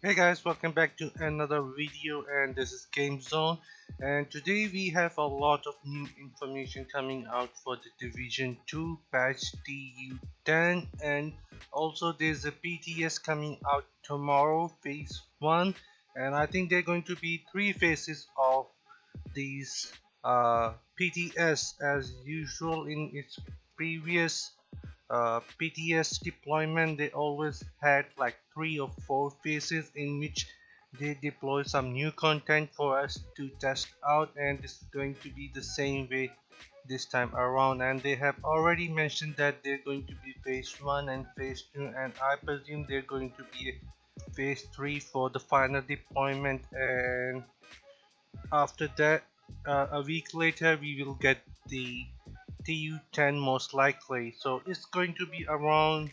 Hey guys, welcome back to another video, and this is Game Zone. And today we have a lot of new information coming out for the Division 2 patch TU10, and also there's a PTS coming out tomorrow, phase 1, and I think there are going to be 3 phases of these PTS as usual in its previous PTS deployment. They always had like 3 or 4 phases in which they deploy some new content for us to test out, and this is going to be the same way this time around. And they have already mentioned that they're going to be phase 1 and phase 2, and I presume they're going to be phase 3 for the final deployment, and after that a week later we will get the TU10 most likely. So it's going to be around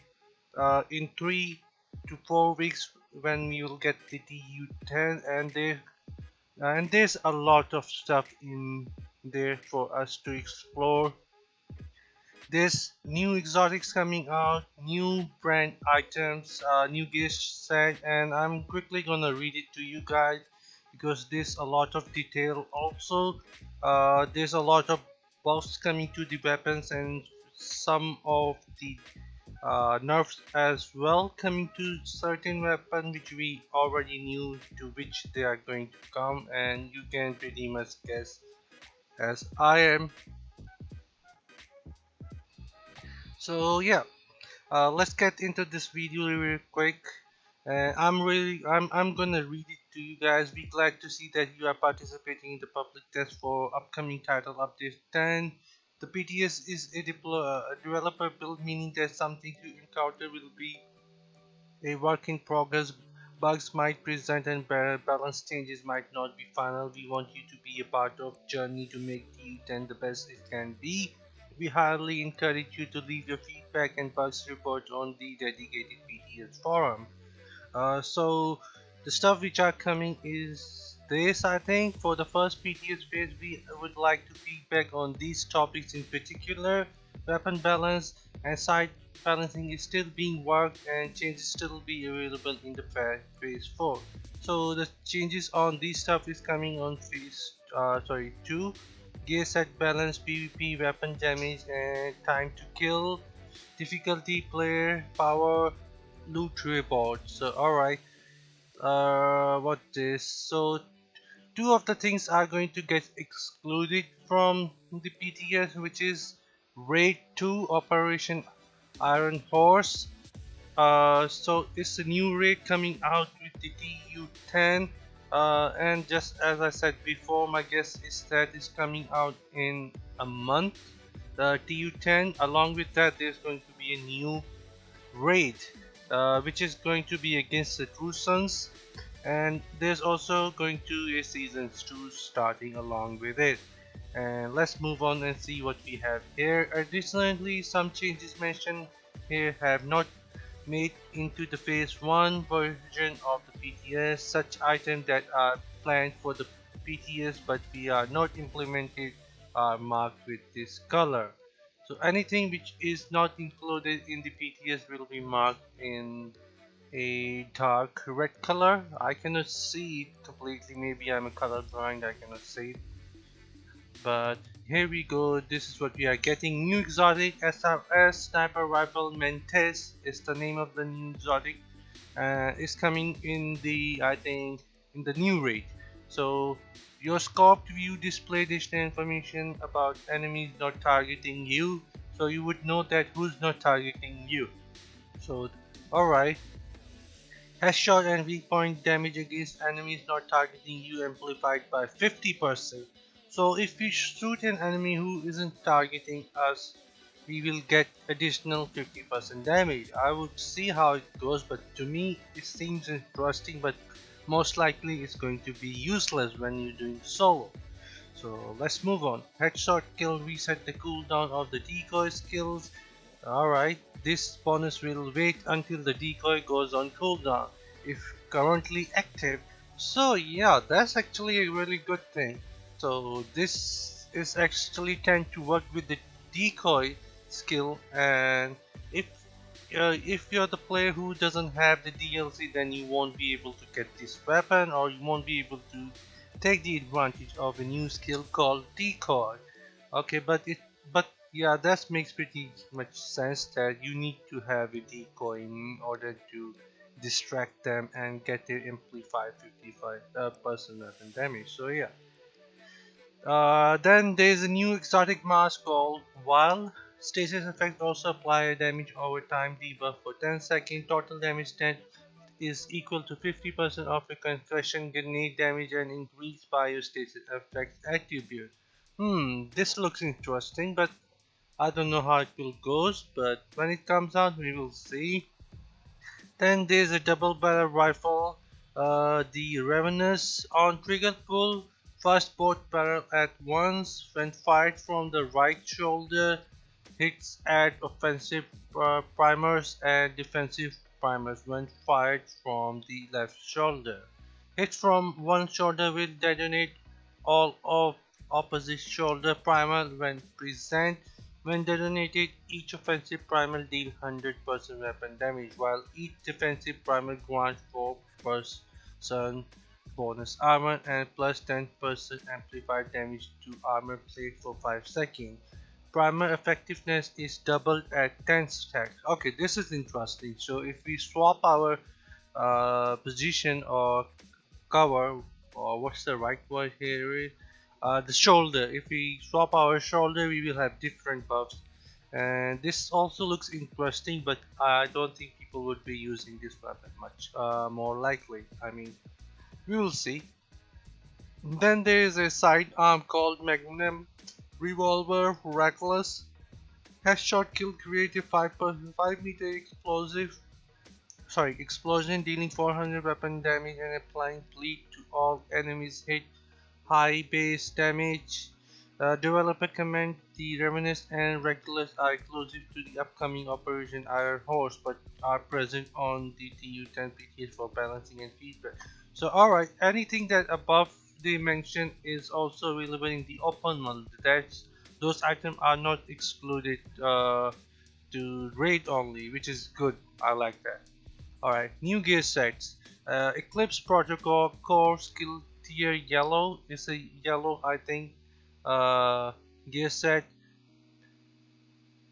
in 3 to 4 weeks when we will get the TU10, and there's a lot of stuff in there for us to explore. There's new exotics coming out, new brand items, new gift set, and I'm quickly gonna read it to you guys because there's a lot of detail. Also, there's a lot of buffs coming to the weapons and some of the nerfs as well coming to certain weapon which we already knew to which they are going to come, and you can pretty much guess as I am. So yeah, let's get into this video real quick. I'm gonna read it to you guys. Be glad to see that you are participating in the public test for upcoming title update 10. The PTS is a developer build, meaning that something you encounter will be a work in progress. Bugs might present and balance changes might not be final. We want you to be a part of journey to make TU10 the best it can be. We highly encourage you to leave your feedback and bugs report on the dedicated PTS forum. So the stuff which are coming is this. I think for the first PTS phase we would like to feedback on these topics in particular. Weapon balance and side balancing is still being worked, and changes still be available in the phase 4. So the changes on these stuff is coming on phase 2. Gear set balance, PvP, weapon damage and time to kill, difficulty, player power, loot rewards. So alright, what this? So two of the things are going to get excluded from the PTS, which is Raid 2 Operation Iron Horse. So it's a new raid coming out with the TU10, and just as I said before, my guess is that it's coming out in a month. The TU10. Along with that, there's going to be a new raid, which is going to be against the True Sons, and there's also going to be a season 2 starting along with it. And let's move on and see what we have here. Additionally, some changes mentioned here have not made into the phase 1 version of the PTS. Such items that are planned for the PTS but we are not implemented are marked with this color. So anything which is not included in the PTS will be marked in a dark red color. I cannot see it completely. Maybe I'm a color blind, I cannot see it. But here we go. This is what we are getting. New exotic SRS sniper rifle Mentes is the name of the new exotic. Is coming in the, I think, in the new raid. So your scoped view display additional information about enemies not targeting you, so you would know that who's not targeting you. So alright, headshot and weak point damage against enemies not targeting you amplified by 50%. So if we shoot an enemy who isn't targeting us, we will get additional 50% damage. I would see how it goes, but to me it seems interesting, but most likely it's going to be useless when you're doing solo. So let's move on. Headshot kill reset the cooldown of the decoy skills. Alright, this bonus will wait until the decoy goes on cooldown if currently active. So yeah, that's actually a really good thing. So this is actually tend to work with the decoy skill, and if if you're the player who doesn't have the DLC, then you won't be able to get this weapon, or you won't be able to take the advantage of a new skill called decoy. Okay, but yeah, that makes pretty much sense that you need to have a decoy in order to distract them and get their amplified 55% weapon damage. So yeah. Then there's a new exotic mask called Wild. Stasis effect also apply a damage over time debuff for 10 seconds. Total damage 10 is equal to 50% of your concussion grenade damage and increased by your stasis effect attribute. This looks interesting, but I don't know how it will goes. But when it comes out, we will see. Then there's a double barrel rifle, the Ravenous on trigger pull, first both barrel at once when fired from the right shoulder, hits at offensive primers and defensive primers when fired from the left shoulder. Hits from one shoulder will detonate all of opposite shoulder primer when present. When detonated, each offensive primer deals 100% weapon damage, while each defensive primer grants 4% bonus armor and plus 10% amplified damage to armor plate for 5 seconds. Primer effectiveness is doubled at 10 stacks. Okay, this is interesting. So if we swap our position or cover, or what's the right word here, the shoulder. If we swap our shoulder, we will have different buffs. And this also looks interesting, but I don't think people would be using this weapon much. More likely, I mean, we will see. Then there is a sidearm called Magnum Revolver Reckless. Headshot kill create a 5 meter explosion dealing 400 weapon damage and applying bleed to all enemies hit. High base damage. Developer comment the Revenants and Regulars are exclusive to the upcoming Operation Iron Horse but are present on the TU10 PTS for balancing and feedback. So alright, anything that above they mentioned is also available in the open world. Those items are not excluded to raid only, which is good. I like that. Alright, new gear sets. Eclipse Protocol Core Skill Tier Yellow is a yellow, I think, gear set.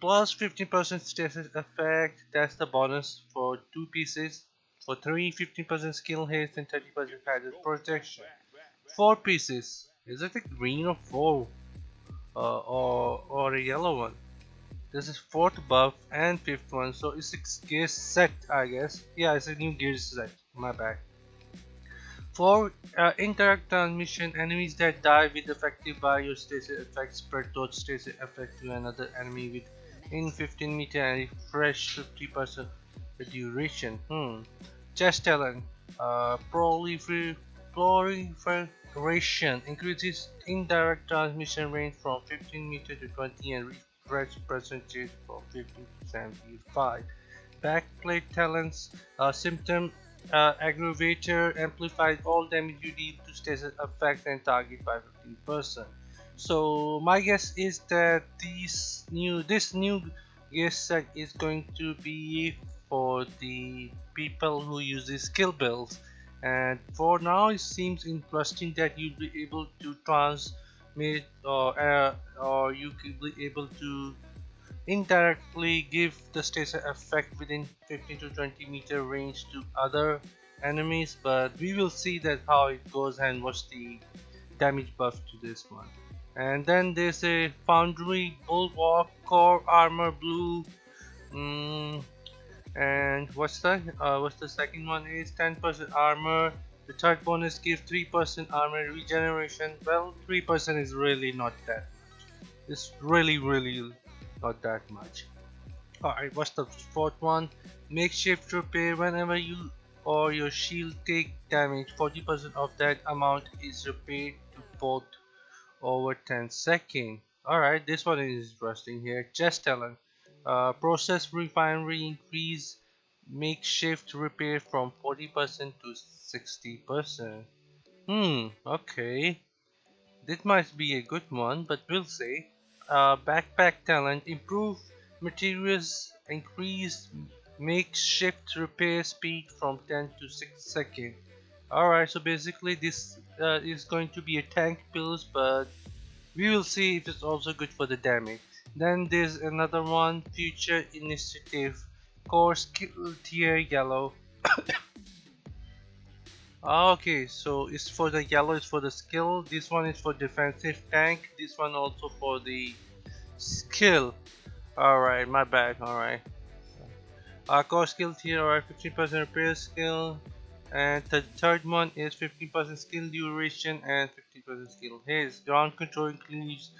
Plus 15% status effect. That's the bonus for 2 pieces. For 3, 15% skill haste and 30% padded protection. 4 pieces. Is it a green or 4? Or a yellow one? This is fourth buff and fifth one, so it's a gear set, I guess. Yeah, it's a new gear set. My bad. For interact transmission, enemies that die with effective by your stasis effect spread those stasis effect to another enemy within 15 meter and refresh 50% the duration. Chest talent. Proliferation increases indirect transmission range from 15 meter to 20 and refresh percentage from 50 to 75. Backplate talents. Symptom aggravator amplifies all damage you deal to status effect and target by 15%. So my guess is that this new gear set is going to be for the people who use the skill builds. And for now, it seems interesting that you'll be able to transmit or you could be able to indirectly give the status effect within 15 to 20 meter range to other enemies, but we will see that how it goes and what's the damage buff to this one. And then there's a Foundry Bulwark Core Armor Blue. And what's the second one is 10% armor. The third bonus gives 3% armor regeneration. Well, 3% is really not that much. It's really not that much. Alright, what's the fourth one? Makeshift repair. Whenever you or your shield take damage, 40% of that amount is repaired to both over 10 seconds. Alright, this one is interesting here. Chest talent. Process refinery increase makeshift repair from 40% to 60%. Okay. This might be a good one, but we'll see. Backpack talent improve materials, increase Makeshift repair speed from 10 to 6 seconds. Alright, so basically this is going to be a tank build, but we will see if it's also good for the damage. Then there's another one, future initiative, core skill tier yellow. Okay, so it's for the yellow is for the skill, this one is for defensive tank, this one also for the skill. Alright, my bad, alright. Core skill tier, alright, 15% repair skill. And the third one is 15% skill duration and 15% skill haste. Ground control includes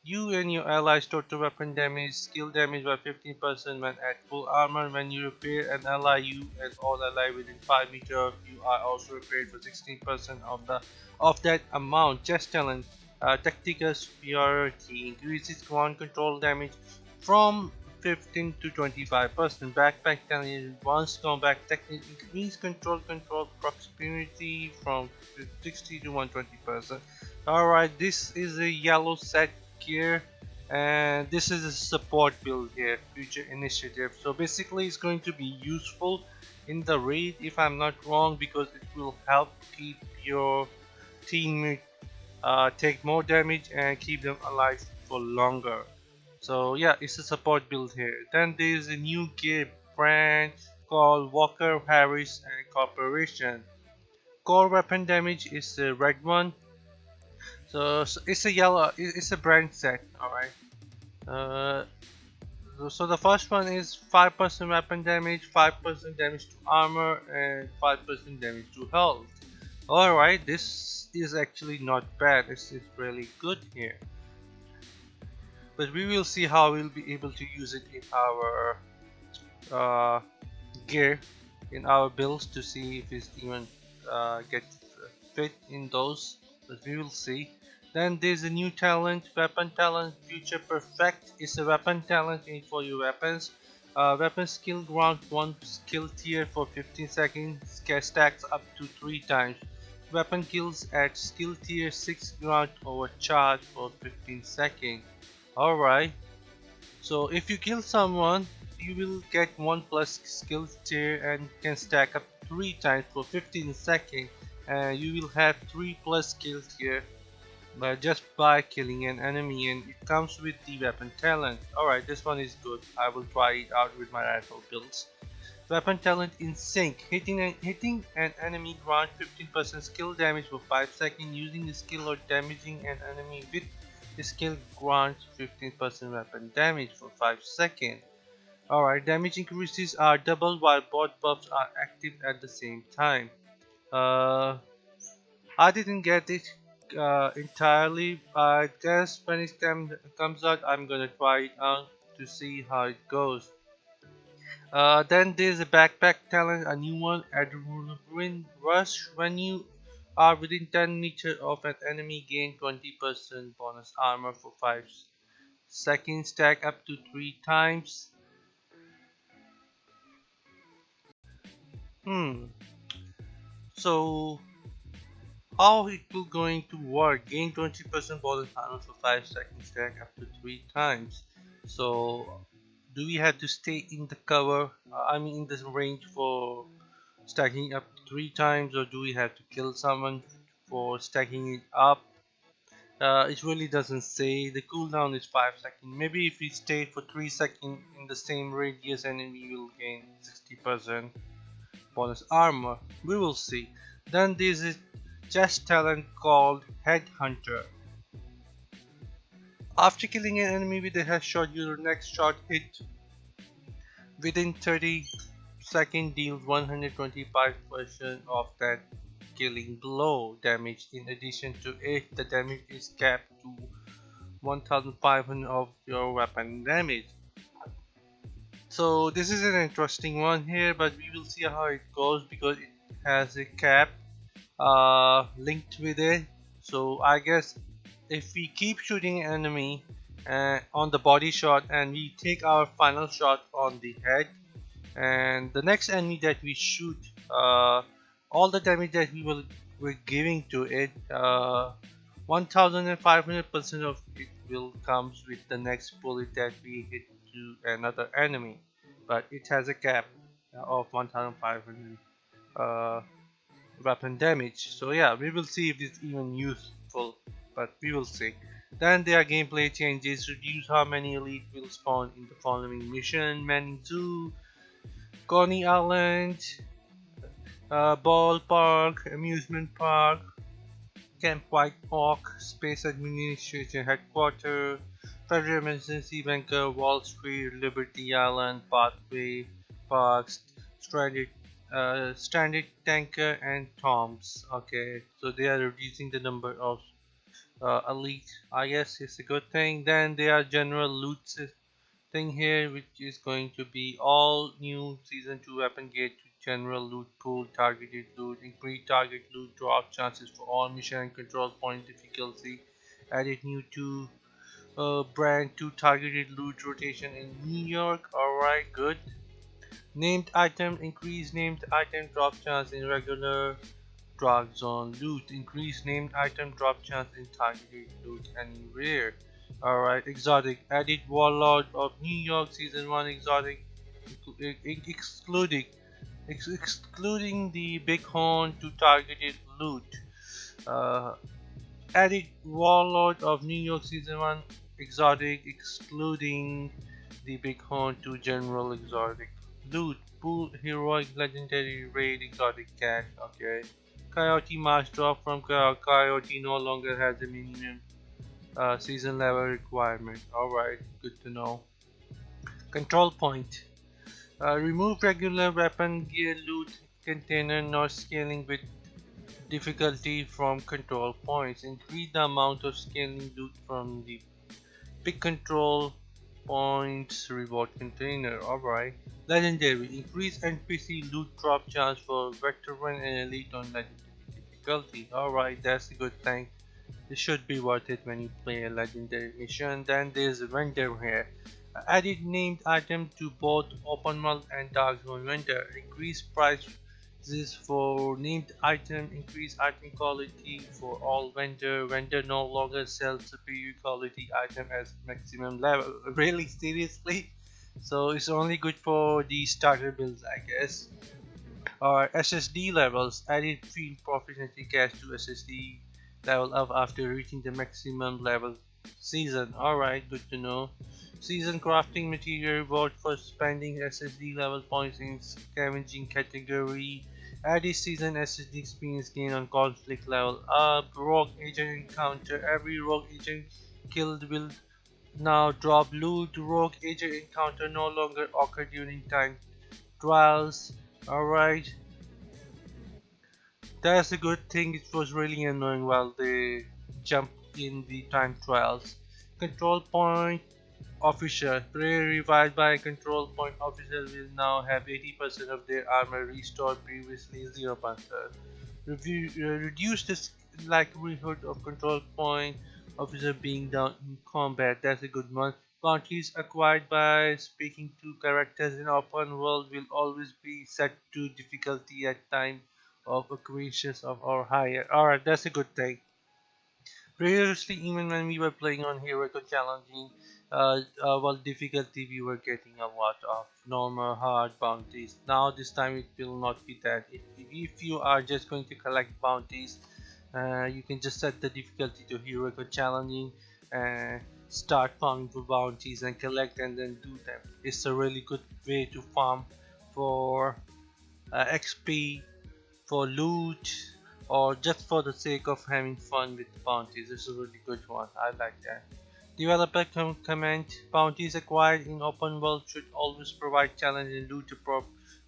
you and your allies' total weapon damage, skill damage by 15% when at full armor. When you repair an ally, you and all allies within 5 meters of you are also repaired for 16% of that amount. Just talent, tactical superiority increases ground control damage from 15 to 25%. Backpack talent is advanced combat technique increase control proximity from 60 to 120%. Alright, this is a yellow set gear, and this is a support build here, future initiative. So basically it's going to be useful in the raid if I'm not wrong, because it will help keep your teammate take more damage and keep them alive for longer. So yeah, it's a support build here. Then there's a new gear brand called Walker Harris and Corporation. Core weapon damage is the red one. So it's a yellow. It's a brand set. All right. Uh, so the first one is 5% weapon damage, 5% damage to armor, and 5% damage to health. All right. This is actually not bad. This is really good here. But we will see how we'll be able to use it in our uh, gear, in our builds, to see if it's even get fit in those, but we will see. Then there's a new talent, weapon talent, future perfect. It's a weapon talent in for your weapons. Weapon skill grant 1 skill tier for 15 seconds, stacks up to 3 times. Weapon kills at skill tier 6 grant overcharge for 15 seconds. Alright, so if you kill someone, you will get 1 plus skill tier and can stack up 3 times for 15 seconds, and you will have 3 plus skill tier just by killing an enemy, and it comes with the weapon talent. Alright, this one is good. I will try it out with my rifle builds. Weapon talent in sync. Hitting an enemy grant 15% skill damage for 5 seconds. Using the skill or damaging an enemy with the skill grants 15% weapon damage for 5 seconds. Alright, damage increases are doubled while both buffs are active at the same time. I didn't get it entirely. I guess when it comes out, I'm gonna try it out to see how it goes. Then there's a backpack talent, a new one, Adrenaline Rush. When you are within 10 meters of an enemy, gain 20% bonus armor for 5 seconds, stack up to 3 times. So how it will going to work? Gain 20% bonus armor for 5 seconds, stack up to 3 times. So do we have to stay in the cover? I mean in this range for stacking up 3 times, or do we have to kill someone for stacking it up? It really doesn't say. The cooldown is 5 seconds. Maybe if we stay for 3 seconds in the same radius, and we will gain 60% bonus armor. We will see. Then there's a chest talent called Headhunter. After killing an enemy with a headshot, your next shot hit within 30 seconds deals 125% of that killing blow damage. In addition to it, the damage is capped to 1500 of your weapon damage. So this is an interesting one here, but we will see how it goes because it has a cap linked with it. So I guess if we keep shooting an enemy on the body shot, and we take our final shot on the head, and the next enemy that we shoot, all the damage that we're giving to it, 1500% of it will comes with the next bullet that we hit to another enemy. but it has a cap of 1500 uh, weapon damage. So yeah, we will see if it's even useful, but we will see. Then there are gameplay changes, reduce how many elite will spawn in the following mission: Manning Zoo, Coney Island, Ballpark, Amusement Park, Camp White Oak, Space Administration Headquarters, Federal Emergency Bunker, Wall Street, Liberty Island, Pathway, Parks, Stranded, Stranded Tanker, and Toms. Okay, so they are reducing the number of elite. I guess it's a good thing. Then there are general loot thing here, which is going to be all new season 2 weapon gate to general loot pool, targeted loot, increased target loot drop chances for all mission and control point difficulty, added new to brand 2 targeted loot rotation in New York. Alright, good. Named item, increased named item drop chance in regular drop zone loot, increase named item drop chance in targeted loot and rare. Alright, exotic, added Warlord of New York season 1 exotic, excluding excluding the bighorn to targeted loot. Uh, Added Warlord of New York season 1 exotic, excluding the bighorn to general exotic loot. Pool heroic legendary raid exotic cat. Okay. Coyote March drop from Coyote no longer has a minimum season level requirement. Alright, good to know. Control point. Remove regular weapon gear loot container not scaling with difficulty from control points. Increase the amount of scaling loot from the big control points reward container. Alright. Legendary. Increase NPC loot drop chance for veteran and elite on legendary difficulty. Alright, that's a good thing. This should be worth it when you play a legendary mission. Then there's a vendor here. Added named item to both open world and dark zone vendor. Increase prices for named item. Increase item quality for all vendor. Vendor no longer sells superior quality item as maximum level. Really, seriously? So it's only good for the starter builds, I guess. Or SSD levels, added field proficiency cache to SSD level up after reaching the maximum level season. Alright, good to know. Season crafting material reward for spending SSD level points in scavenging category. Added season SSD experience gain on conflict level up. Rogue agent encounter. Every rogue agent killed will now drop loot. Rogue agent encounter no longer occur during time trials. Alright, that's a good thing. It was really annoying while they jumped in the time trials. Control point officer. Prayer revived by a control point officer will now have 80% of their armor restored, previously 0%. Reduce the likelihood of control point officer being down in combat. That's a good one. Bounties acquired by speaking to characters in open world will always be set to difficulty at time of acquisitions of or higher. Alright, that's a good thing. Previously, even when we were playing on heroic or challenging, well, difficulty, we were getting a lot of normal hard bounties. Now this time it will not be that. If you are just going to collect bounties, you can just set the difficulty to heroic or challenging and start farming for bounties and collect and then do them. It's a really good way to farm for XP, for loot, or just for the sake of having fun with bounties. This is a really good one. I like that. Developer comment: bounties acquired in open world should always provide challenge and loot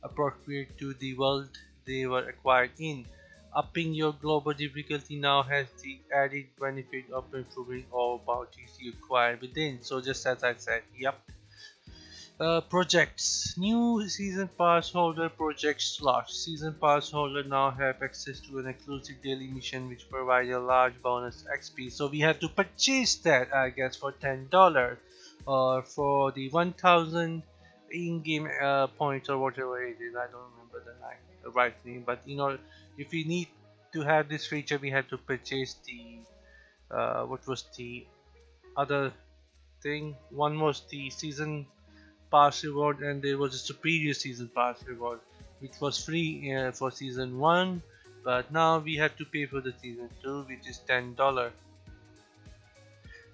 appropriate to the world they were acquired in. Upping your global difficulty now has the added benefit of improving all bounties you acquire within. So just as I said, yep. Projects. New season pass holder project slots. Season pass holder now have access to an exclusive daily mission which provides a large bonus XP. So we have to purchase that, I guess, for $10 or for the 1000 in-game points or whatever it is. I don't remember the right name, but you know, if we need to have this feature, we have to purchase the what was the other thing? One was the season pass reward, and there was a superior season pass reward which was free for season 1, but now we have to pay for the season 2, which is $10.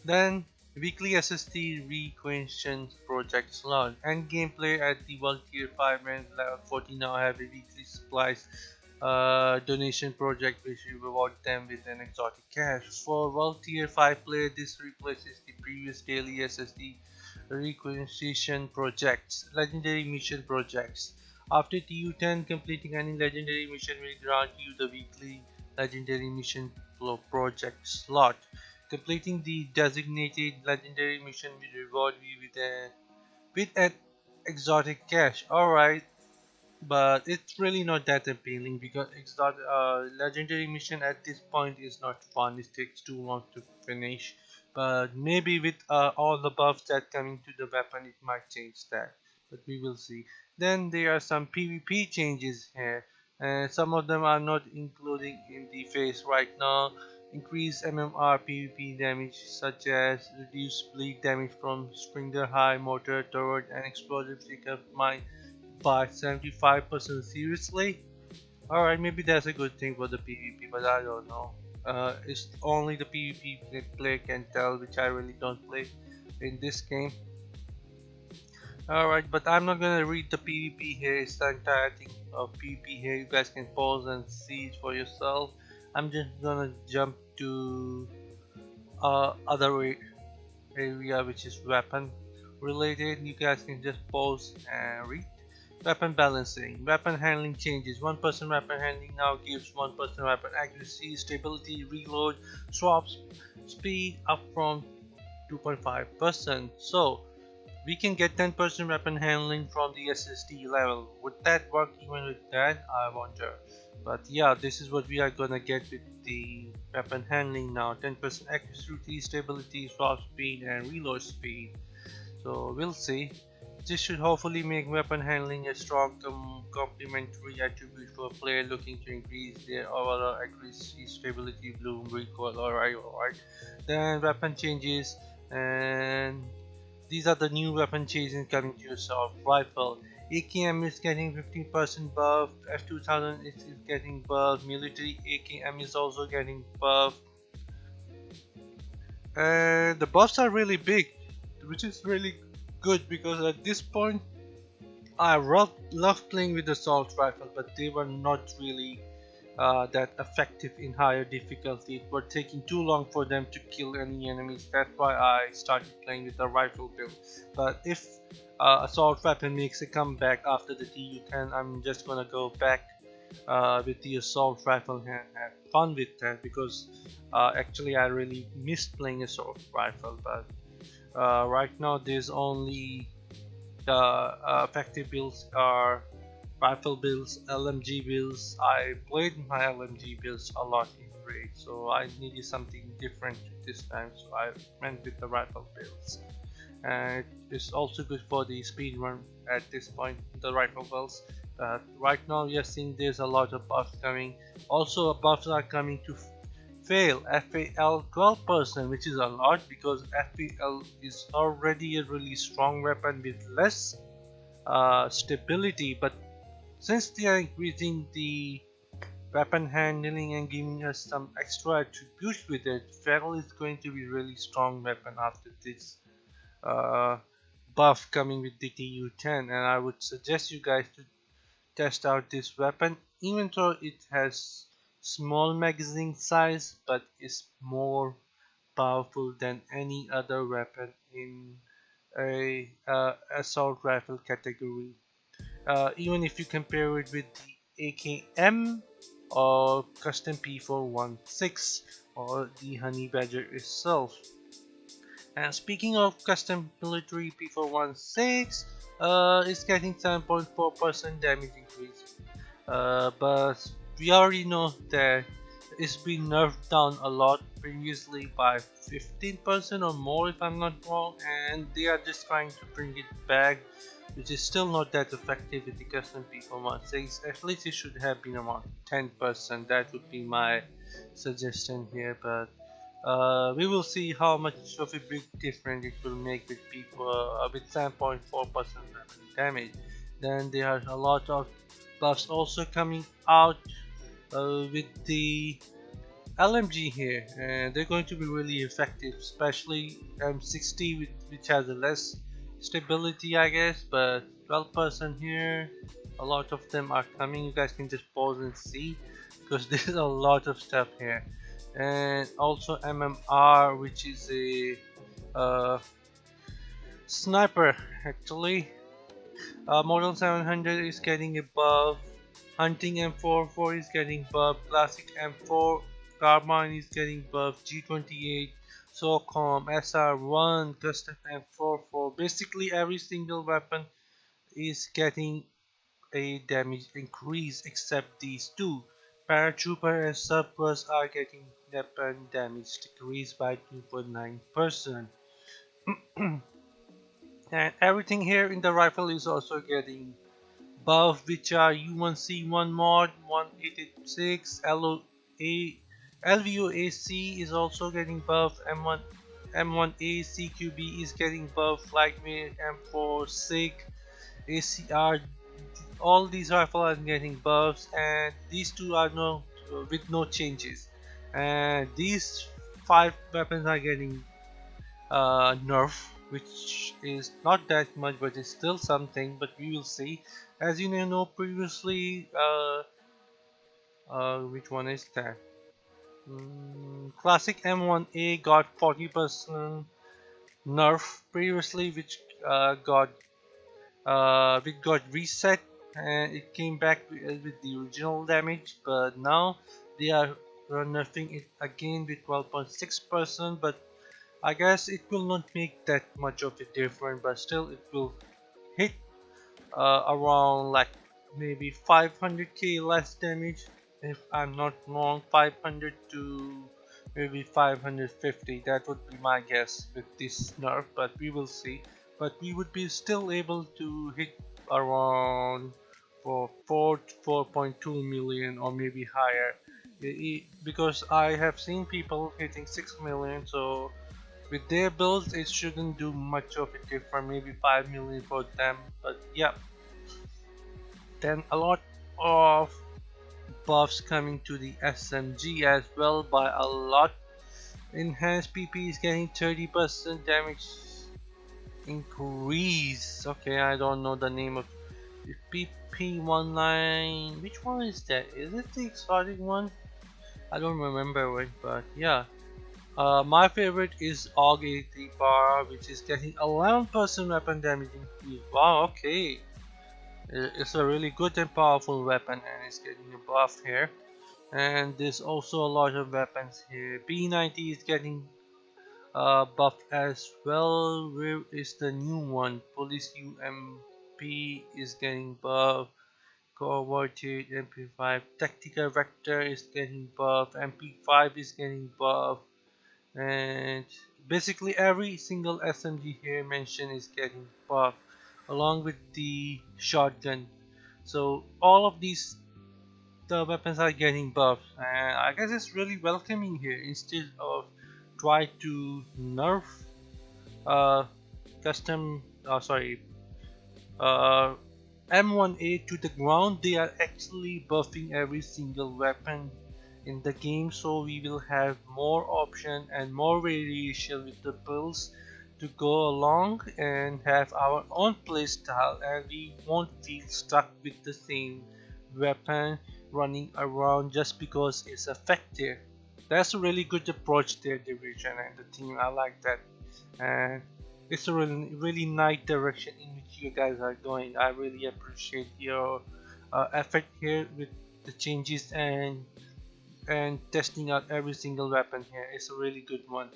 Then weekly SSD requisition project slot and gameplay at the World Tier 5 and level 40 now have a weekly supplies donation project which will reward them with an exotic cash. For World Tier 5 player, this replaces the previous daily SSD requisition projects, legendary mission projects. After TU10, completing any legendary mission will grant you the weekly legendary mission project slot. Completing the designated legendary mission will reward you with an exotic cash. Alright, but it's really not that appealing because legendary mission at this point is not fun. It takes too long to finish, but maybe with all the buffs that coming to the weapon it might change that, but we will see. Then there are some PvP changes here, and some of them are not including in the phase right now. Increase MMR PvP damage such as reduce bleed damage from Springer High, Mortar, Turret and Explosive Pickup Mine by 75%. Seriously? Alright, maybe that's a good thing for the PvP, but I don't know. It's only the PvP player can tell, which I really don't play in this game. Alright, but I'm not gonna read the PvP here. It's the entire thing of PvP here. You guys can pause and see it for yourself. I'm just gonna jump to other area which is weapon related. You guys can just pause and read. Weapon balancing. Weapon handling changes. 1% weapon handling now gives 1% weapon accuracy, stability, reload, swap speed up from 2.5%. So we can get 10% weapon handling from the SSD level. Would that work even with that? I wonder. But yeah, this is what we are gonna get with the weapon handling now. 10% accuracy, stability, swap speed and reload speed. So we'll see. This should hopefully make weapon handling a strong complementary attribute for a player looking to increase their overall accuracy, stability, bloom, recoil. Alright. Then weapon changes, and these are the new weapon changes coming to assault rifle. AKM is getting 15% buff, F2000 is getting buff, military AKM is also getting buff. And the buffs are really big, which is really good because at this point I love playing with the assault rifle, but they were not really that effective in higher difficulty. It was taking too long for them to kill any enemies. That's why I started playing with the rifle build. But if assault weapon makes a comeback after the TU10, I'm just gonna go back with the assault rifle and have fun with that, because actually I really missed playing assault rifle. But right now there's only the effective builds are rifle builds, LMG builds. I played my LMG builds a lot in raid, so I needed something different this time, so I went with the rifle builds. And it's also good for the speed run at this point, the rifle builds. Right now we are seeing there's a lot of buffs coming. Also buffs are coming to fail FAL 12%, which is a lot because FAL is already a really strong weapon with less stability, but since they are increasing the weapon handling and giving us some extra attributes with it, fail is going to be really strong weapon after this buff coming with the TU10, and I would suggest you guys to test out this weapon, even though it has small magazine size, but is more powerful than any other weapon in a assault rifle category. Even if you compare it with the AKM or custom P416 or the Honey Badger itself. And speaking of custom military P416, it's getting 7.4% damage increase. But we already know that it's been nerfed down a lot previously by 15% or more if I'm not wrong, and they are just trying to bring it back, which is still not that effective with the custom P416. At least it should have been around 10%. That would be my suggestion here, but We will see how much of a big difference it will make with people with 7.4% damage. Then there are a lot of buffs also coming out with the LMG here, and they're going to be really effective, especially M60 which has a less stability, I guess. But 12% here, a lot of them are coming. You guys can just pause and see because there's a lot of stuff here. And also MMR, which is a sniper actually. Model 700 is getting a buff. Hunting M44 is getting buff. Classic M4 Carbine is getting buff. G28, SOCOM, SR1, Custom M44. Basically, every single weapon is getting a damage increase except these two. Paratrooper and Surplus are getting weapon damage decreased by 2.9%. And everything here in the rifle is also getting buff, which are U1C1 mod 1886, LVOAC is also getting buff, M1A CQB is getting buff, Flagmate M4 SIG, ACR. All these rifles are getting buffs, and these two are with no changes. And these five weapons are getting nerf, which is not that much, but it's still something. But we will see. As you know previously, which one is that? Classic M1A got 40% nerf previously, which got reset and it came back with the original damage. But now they are nerfing it again with 12.6%. But I guess it will not make that much of a difference, but still it will hit around like maybe 500k less damage if I'm not wrong. 500 to maybe 550, that would be my guess with this nerf, but we will see. But we would be still able to hit around for 4.2 million or maybe higher, because I have seen people hitting 6 million. So with their builds it shouldn't do much of a difference, maybe 5 million for them. But yeah, then a lot of buffs coming to the SMG as well by a lot. Enhanced PP is getting 30% damage increase. Okay, I don't know the name of PP19. Which one is that? Is it the exotic one? I don't remember it, but yeah. My favorite is AUG 83 bar, which is getting 11% weapon damage increase. Wow, okay. It's a really good and powerful weapon, and it's getting a buff here. And there's also a lot of weapons here. P90 is getting buff as well. Where is the new one? Police UMP is getting buff. Coverted MP5. Tactical Vector is getting buff. MP5 is getting buff. And basically every single SMG here mentioned is getting buff along with the shotgun. So all of these the weapons are getting buffed, and I guess it's really welcoming here instead of try to nerf uh, custom sorry uh, M1A to the ground. They are actually buffing every single weapon in the game, so we will have more option and more variation with the builds to go along and have our own playstyle, and we won't feel stuck with the same weapon running around just because it's effective. That's a really good approach there, division and the team. I like that, and it's a really nice direction in which you guys are going. I really appreciate your effort here with the changes and testing out every single weapon here. It's a really good one.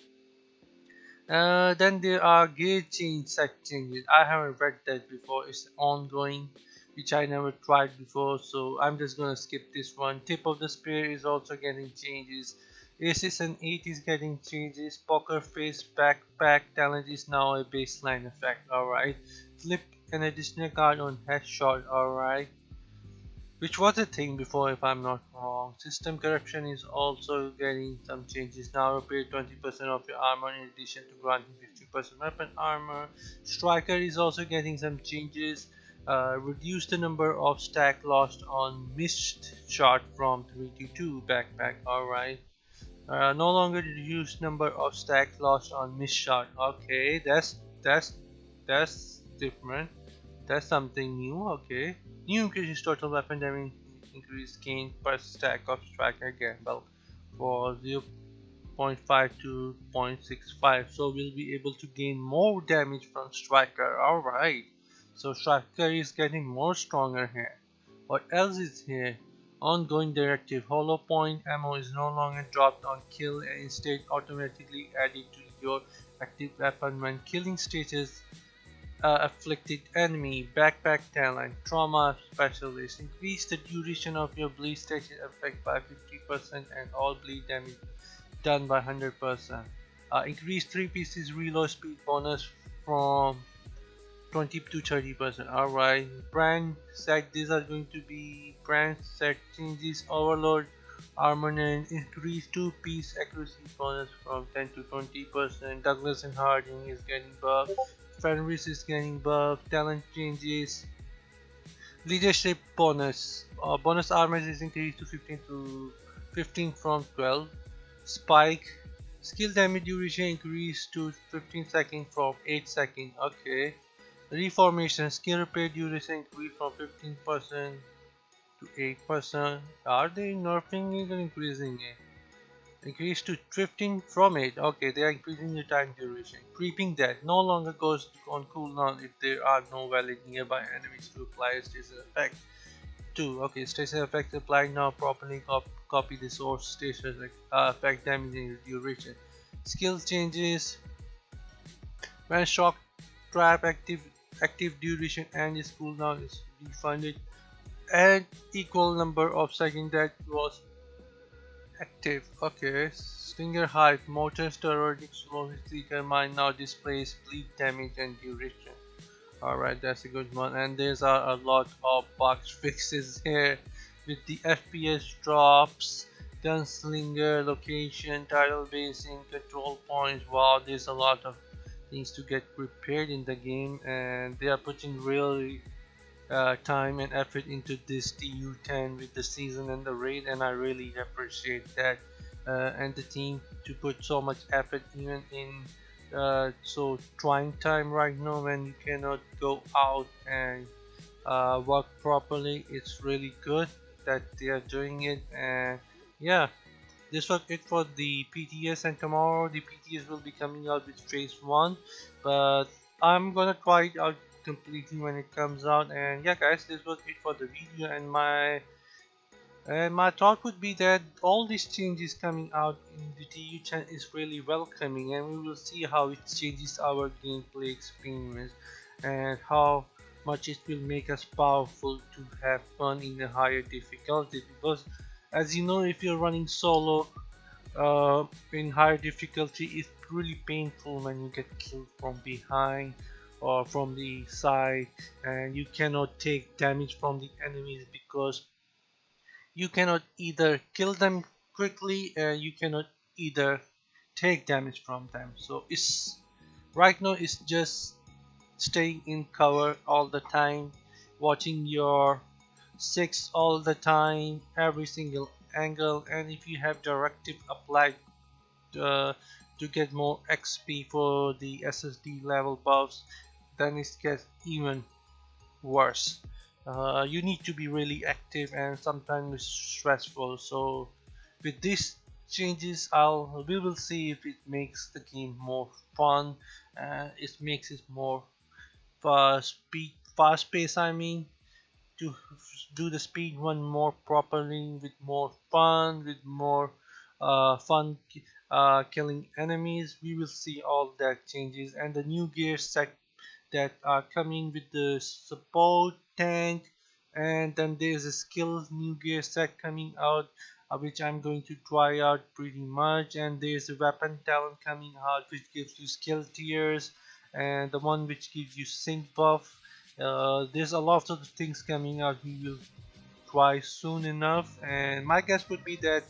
Then there are gear change set changes. I haven't read that before. It's ongoing, which I never tried before, so I'm just gonna skip this one. Tip of the spear is also getting changes. Aces and 8 is getting changes. Poker face backpack talent is now a baseline effect. Alright. Flip an additional card on headshot. Alright. which was a thing before if I'm not wrong. System corruption is also getting some changes now. Repair 20% of your armor in addition to granting 50% weapon armor. Striker is also getting some changes. Reduce the number of stack lost on missed shot from 3 to 2 backpack. Alright. No longer reduce number of stack lost on missed shot. Okay, that's different. That's something new. Okay. New increases total weapon damage increase gain per stack of striker gamble for 0.5 to 0.65. So we'll be able to gain more damage from striker. Alright. So striker is getting more stronger here. What else is here? Ongoing directive. Hollow point ammo is no longer dropped on kill and instead automatically added to your active weapon when killing status afflicted enemy. Backpack talent. Trauma specialist. Increase the duration of your bleed station effect by 50% and all bleed damage done by 100%. Increase 3 pieces reload speed bonus from 20 to 30%. Alright, brand set. These are going to be brand set changes. Overload armament increase 2 piece accuracy bonus from 10 to 20%. Douglas and Harding is getting buffed. Fenris is getting buffed. Talent changes. Leadership bonus. Bonus armor is increased to 15 from 12. Spike. Skill damage duration increased to 15 seconds from 8 seconds. Okay. Reformation. Skill repair duration increased from 15% to 8%. Are they nerfing it or increasing it? Increased to 15 from 8. Okay, they are increasing the time duration. Creeping death no longer goes on cooldown if there are no valid nearby enemies to apply a status effect. 2. Okay, status effect applied now properly. Copy the source status effect damaging duration. Skill changes. When shock trap active duration and its cooldown is refunded. And equal number of seconds that was active. Okay, Stinger Hive, Motor Steroidic Slow Seeker Mine now displays bleed damage and duration. Alright, that's a good one. And there's a lot of bug fixes here with the FPS drops, Gunslinger, location, tidal basing, control points. Wow, there's a lot of things to get prepared in the game, and they are putting really time and effort into this TU10 with the season and the raid, and I really appreciate that, and the team to put so much effort even in so trying time right now when you cannot go out and work properly. It's really good that they are doing it, and yeah, this was it for the PTS, and tomorrow the PTS will be coming out with phase 1, but I'm gonna try it out completely when it comes out. And yeah guys, this was it for the video, and my thought would be that all these changes coming out in the TU10 is really welcoming, and we will see how it changes our gameplay experience and how much it will make us powerful to have fun in a higher difficulty. Because as you know, if you're running solo in higher difficulty, it's really painful when you get killed from behind or from the side, and you cannot take damage from the enemies because you cannot either kill them quickly, you cannot either take damage from them. So it's right now it's just staying in cover all the time, watching your six all the time, every single angle, and if you have directive applied uh, to get more XP for the SSD level buffs, then it gets even worse. You need to be really active, and sometimes it's stressful. So with these changes, we will see if it makes the game more fun. It makes it more fast pace. I mean, to do the speed run more properly, with more fun, with more fun killing enemies. We will see all that changes, and the new gear set that are coming with the support tank, and then there's a skill new gear set coming out, which I'm going to try out pretty much, and there's a weapon talent coming out which gives you skill tiers, and the one which gives you sync buff. There's a lot of things coming out. We will dry soon enough, and my guess would be that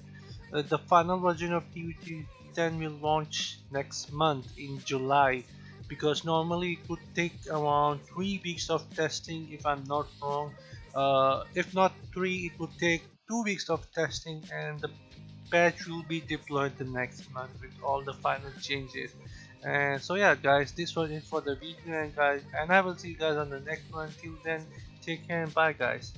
the final version of TU10 will launch next month in July, because normally it would take around 3 weeks of testing if I'm not wrong. If not three, it would take 2 weeks of testing, and the patch will be deployed the next month with all the final changes. And so yeah guys, this was it for the video, and I will see you guys on the next one. Till then, take care and bye guys.